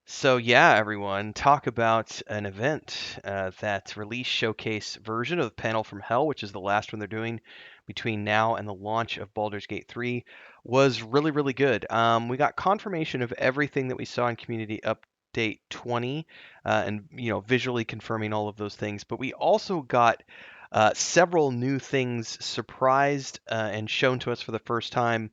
So yeah, everyone, talk about an event that release showcase version of the Panel from Hell, which is the last one they're doing between now and the launch of Baldur's Gate 3, was really, really good. We got confirmation of everything that we saw in Community Update 20, and visually confirming all of those things. But we also got several new things surprised and shown to us for the first time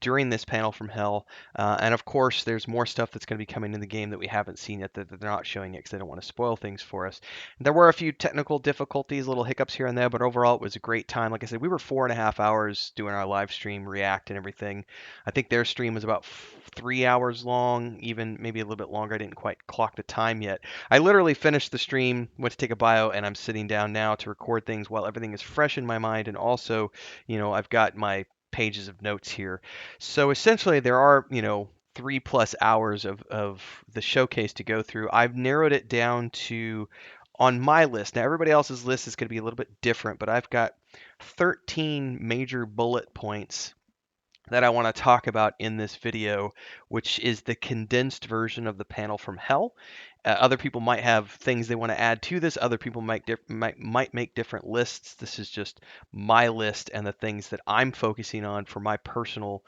during this Panel from Hell. And of course, there's more stuff that's going to be coming in the game that we haven't seen yet that they're not showing yet because they don't want to spoil things for us. There were a few technical difficulties, little hiccups here and there, but overall it was a great time. Like I said, we were 4.5 hours doing our live stream, react, and everything. I think their stream was about 3 hours long, even maybe a little bit longer. I didn't quite clock the time yet. I literally finished the stream, went to take a bio, and I'm sitting down now to record things while everything is fresh in my mind. And also, I've got my pages of notes here. So essentially, there are, 3+ hours of the showcase to go through. I've narrowed it down to on my list. Now, everybody else's list is going to be a little bit different, but I've got 13 major bullet points that I want to talk about in this video, which is the condensed version of the Panel from Hell. Other people might have things they want to add to this. Other people might make different lists. This is just my list and the things that I'm focusing on for my personal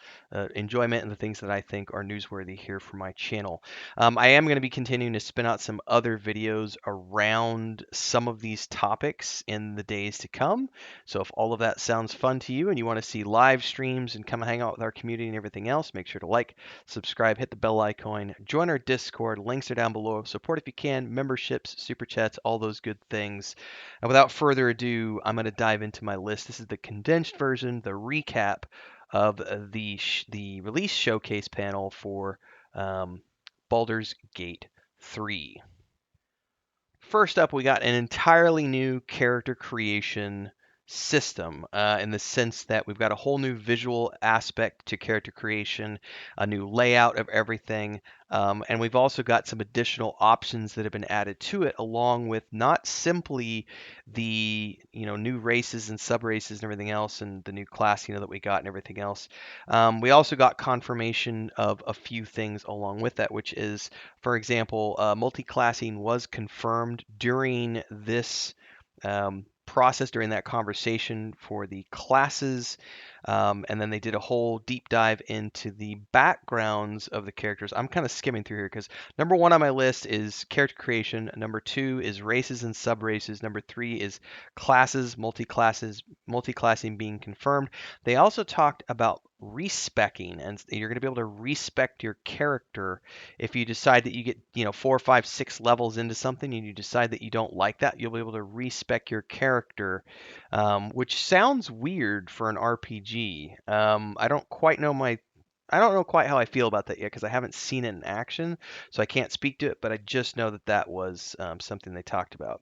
enjoyment and the things that I think are newsworthy here for my channel. I am going to be continuing to spin out some other videos around some of these topics in the days to come. So if all of that sounds fun to you and you want to see live streams and come hang out with our community and everything else, make sure to like, subscribe, hit the bell icon, join our Discord. Links are down below. Support if you can, memberships, super chats, all those good things. And without further ado, I'm going to dive into my list. This is the condensed version, the recap of the release showcase panel for Baldur's Gate 3. First up, we got an entirely new character creation system in the sense that we've got a whole new visual aspect to character creation, a new layout of everything, and we've also got some additional options that have been added to it, along with not simply the new races and sub races and everything else, and the new class that we got and everything else. We also got confirmation of a few things along with that, which is, for example, multi-classing was confirmed during this process, during that conversation for the classes. And then they did a whole deep dive into the backgrounds of the characters. I'm kind of skimming through here because number one on my list is character creation. Number two is races and sub races. Number three is classes, multi-classing being confirmed. They also talked about respecking, and you're going to be able to respect your character if you decide that you get 4, 5, 6 levels into something and you decide that you don't like that. You'll be able to respec your character, which sounds weird for an RPG. I don't know quite how I feel about that yet because I haven't seen it in action, so I can't speak to it. But I just know that that was something they talked about.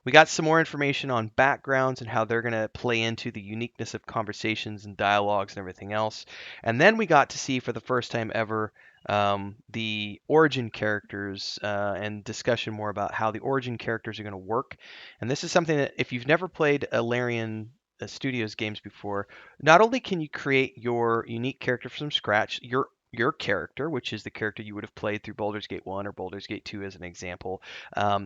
We got some more information on backgrounds and how they're going to play into the uniqueness of conversations and dialogues and everything else. And then we got to see for the first time ever the origin characters and discussion more about how the origin characters are going to work. And this is something that if you've never played a Larian Studios games before, not only can you create your unique character from scratch, your character, which is the character you would have played through Baldur's Gate 1 or Baldur's Gate 2 as an example.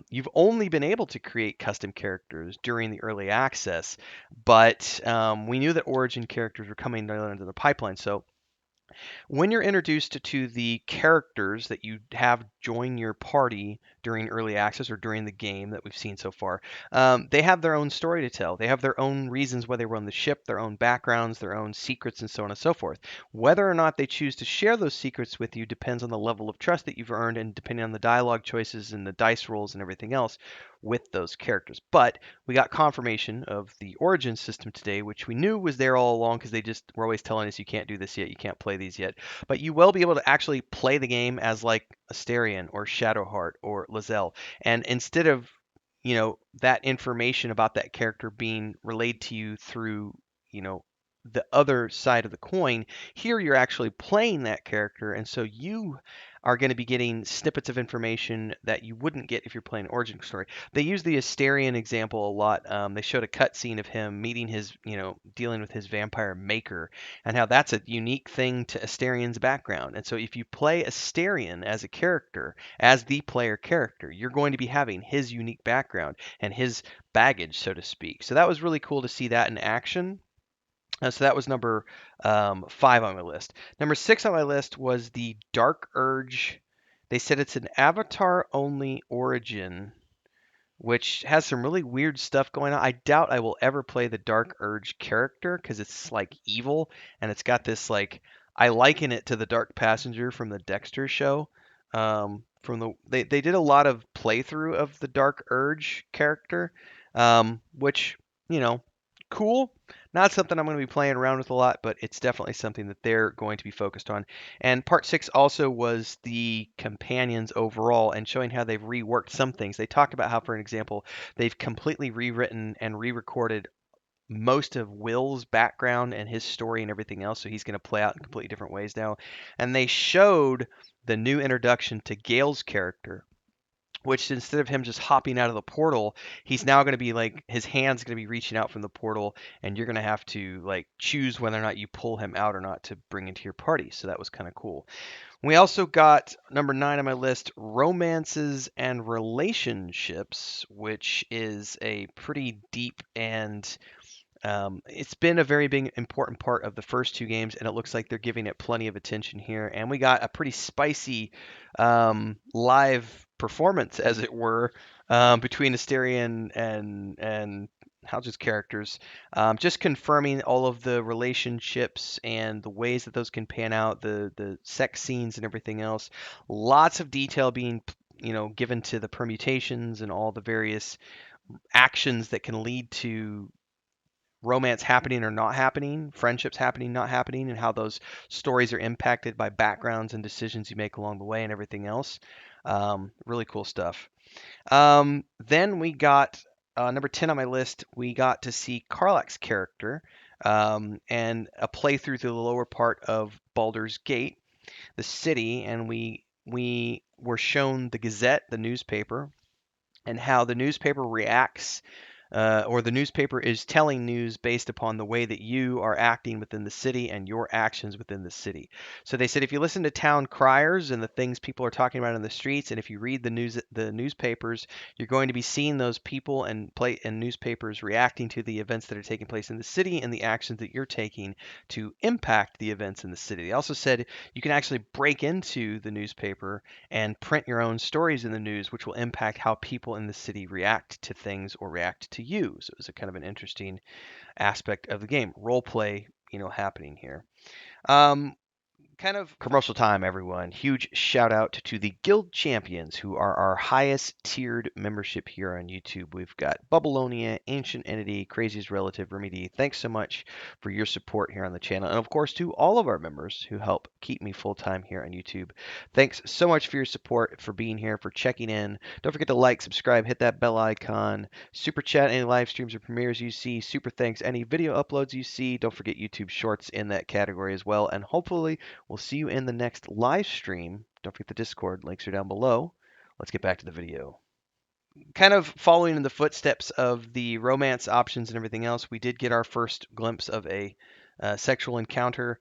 You've only been able to create custom characters during the early access, but we knew that origin characters were coming into the pipeline. So when you're introduced to the characters that you have join your party during early access or during the game that we've seen so far, they have their own story to tell. They have their own reasons why they were on the ship, their own backgrounds, their own secrets, and so on and so forth. Whether or not they choose to share those secrets with you depends on the level of trust that you've earned and depending on the dialogue choices and the dice rolls and everything else with those characters. But we got confirmation of the origin system today, which we knew was there all along because they just were always telling us you can't do this yet, you can't play these yet. But you will be able to actually play the game as like Astarion or Shadowheart or Lizelle. And instead of, that information about that character being relayed to you through, you know, the other side of the coin. Here you're actually playing that character, and so you are going to be getting snippets of information that you wouldn't get if you're playing origin story. They use the Asterion example a lot. They showed a cutscene of him meeting his, dealing with his vampire maker, and how that's a unique thing to Asterion's background. And so if you play Asterion as a character, as the player character, you're going to be having his unique background and his baggage, so to speak. So that was really cool to see that in action. So that was number 5 on my list. Number 6 on my list was the Dark Urge. They said it's an avatar only origin, which has some really weird stuff going on. I doubt I will ever play the Dark Urge character because it's like evil, and it's got this like, I liken it to the Dark Passenger from the Dexter show. They did a lot of playthrough of the Dark Urge character, which, you know, cool. Not something I'm going to be playing around with a lot, but it's definitely something that they're going to be focused on. And part 6 also was the companions overall and showing how they've reworked some things. They talked about how, for an example, they've completely rewritten and re-recorded most of Will's background and his story and everything else, so he's going to play out in completely different ways now. And they showed the new introduction to Gale's character, which instead of him just hopping out of the portal, he's now going to be like, his hand's going to be reaching out from the portal, and you're going to have to like choose whether or not you pull him out or not to bring into your party. So that was kind of cool. We also got number 9 on my list, romances and relationships, which is a pretty deep and it's been a very big important part of the first 2 games, and it looks like they're giving it plenty of attention here. And we got a pretty spicy live performance, as it were, between Asterion and Halja's characters, just confirming all of the relationships and the ways that those can pan out, the sex scenes and everything else. Lots of detail being given to the permutations and all the various actions that can lead to romance happening or not happening, friendships happening, not happening, and how those stories are impacted by backgrounds and decisions you make along the way and everything else. Really cool stuff. Then we got number 10 on my list. We got to see Karlach's character and a playthrough through the lower part of Baldur's Gate, the city, and we were shown the Gazette, the newspaper, and how the newspaper reacts or the newspaper is telling news based upon the way that you are acting within the city and your actions within the city. So they said if you listen to town criers and the things people are talking about in the streets, and if you read the newspapers, you're going to be seeing those people and newspapers reacting to the events that are taking place in the city and the actions that you're taking to impact the events in the city. They also said you can actually break into the newspaper and print your own stories in the news, which will impact how people in the city react to things or react to you. So it was a kind of an interesting aspect of the game. Role play, happening here. Um, Kind of commercial time, everyone. Huge shout out to the Guild Champions, who are our highest tiered membership here on YouTube. We've got Bubbleonia, Ancient Entity, Crazy's Relative, Remedy. Thanks so much for your support here on the channel. And of course, to all of our members who help keep me full time here on YouTube. Thanks so much for your support, for being here, for checking in. Don't forget to like, subscribe, hit that bell icon, super chat any live streams or premieres you see, super thanks any video uploads you see. Don't forget YouTube Shorts in that category as well. And hopefully, we'll see you in the next live stream. Don't forget the Discord. Links are down below. Let's get back to the video. Kind of following in the footsteps of the romance options and everything else, we did get our first glimpse of a sexual encounter.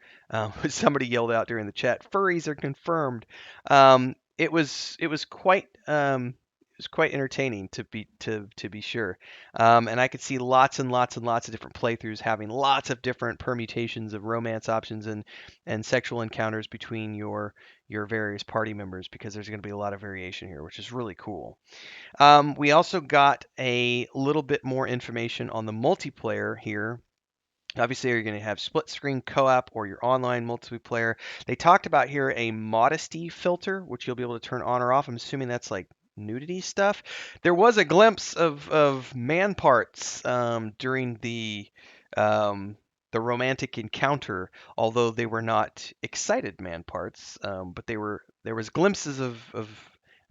Somebody yelled out during the chat, "Furries are confirmed." It was quite entertaining to be sure. And I could see lots and lots and lots of different playthroughs having lots of different permutations of romance options and sexual encounters between your various party members, because there's going to be a lot of variation here, which is really cool. We also got a little bit more information on the multiplayer here. Obviously, you're going to have split screen co-op or your online multiplayer. They talked about here a modesty filter, which you'll be able to turn on or off. I'm assuming that's like nudity stuff. There was a glimpse of man parts during the romantic encounter, although they were not excited man parts, but there was glimpses of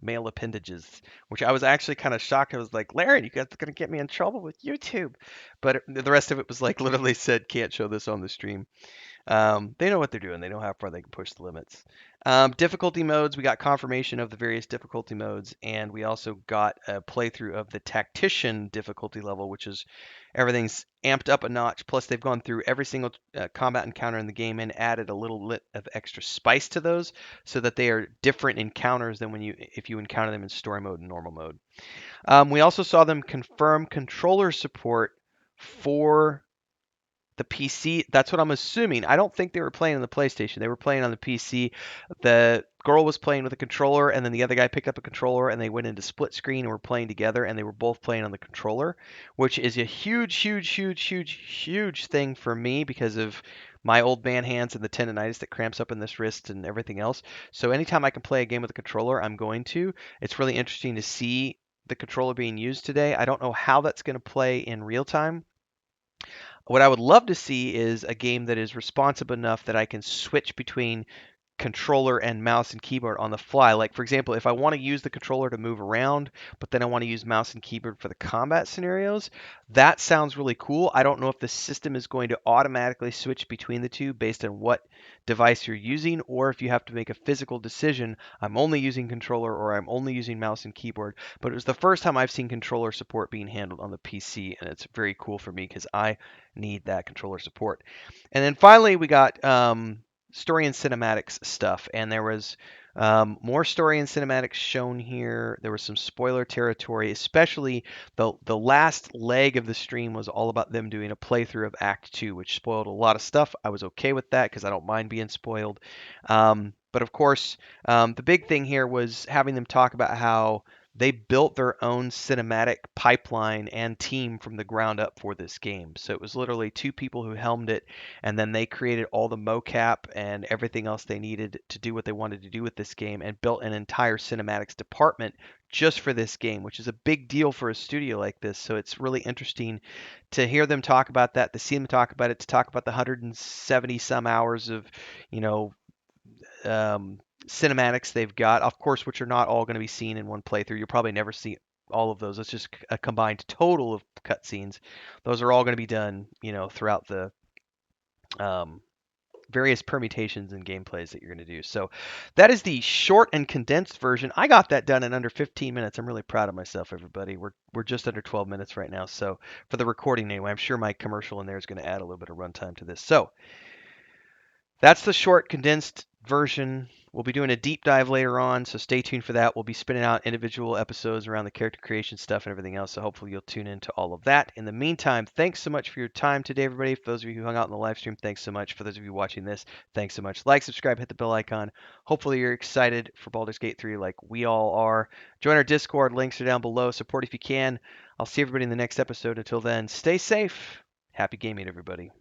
male appendages, which I was actually kind of shocked. I was like, Larian, you guys are gonna get me in trouble with YouTube. But the rest of it was like literally said, can't show this on the stream. They know what they're doing. They know how far they can push the limits. Difficulty modes, we got confirmation of the various difficulty modes, and we also got a playthrough of the tactician difficulty level, which is everything's amped up a notch. Plus, they've gone through every single combat encounter in the game and added a little bit of extra spice to those, so that they are different encounters than when if you encounter them in story mode and normal mode. We also saw them confirm controller support for the PC. That's what I'm assuming. I don't think they were playing on the PlayStation. They were playing on the PC. The girl was playing with a controller, and then the other guy picked up a controller, and they went into split screen and were playing together, and they were both playing on the controller, which is a huge, huge, huge, huge, huge thing for me because of my old man hands and the tendonitis that cramps up in this wrist and everything else. So anytime I can play a game with a controller, I'm going to. It's really interesting to see the controller being used today. I don't know how that's going to play in real time. What I would love to see is a game that is responsive enough that I can switch between controller and mouse and keyboard on the fly. Like, for example, if I want to use the controller to move around, but then I want to use mouse and keyboard for the combat scenarios, that sounds really cool. I don't know if the system is going to automatically switch between the two based on what device you're using, or if you have to make a physical decision, I'm only using controller or I'm only using mouse and keyboard. But it was the first time I've seen controller support being handled on the PC, and it's very cool for me because I need that controller support. And then finally, we got story and cinematics stuff, and there was more story and cinematics shown here. There was some spoiler territory, especially the last leg of the stream was all about them doing a playthrough of Act 2, which spoiled a lot of stuff. I was okay with that because I don't mind being spoiled. But of course, the big thing here was having them talk about how they built their own cinematic pipeline and team from the ground up for this game. So it was literally two people who helmed it, and then they created all the mocap and everything else they needed to do what they wanted to do with this game and built an entire cinematics department just for this game, which is a big deal for a studio like this. So it's really interesting to hear them talk about that, to see them talk about it, to talk about the 170 some hours of, you know, cinematics they've got, of course, which are not all going to be seen in one playthrough. You'll probably never see all of those. It's just a combined total of cutscenes. Those are all going to be done, you know, throughout the um, various permutations and gameplays that you're going to do. So that is the short and condensed version. I got that done in under 15 minutes. I'm really proud of myself, everybody. We're just under 12 minutes right now. So for the recording anyway, I'm sure my commercial in there is going to add a little bit of runtime to this. So that's the short, condensed version. We'll be doing a deep dive later on, so stay tuned for that. We'll be spinning out individual episodes around the character creation stuff and everything else, so hopefully you'll tune into all of that. In the meantime, thanks so much for your time today, everybody. For those of you who hung out in the live stream, thanks so much. For those of you watching this, thanks so much. Like, subscribe, hit the bell icon. Hopefully you're excited for Baldur's Gate 3 like we all are. Join our Discord. Links are down below. Support if you can. I'll see everybody in the next episode. Until then, stay safe. Happy gaming, everybody.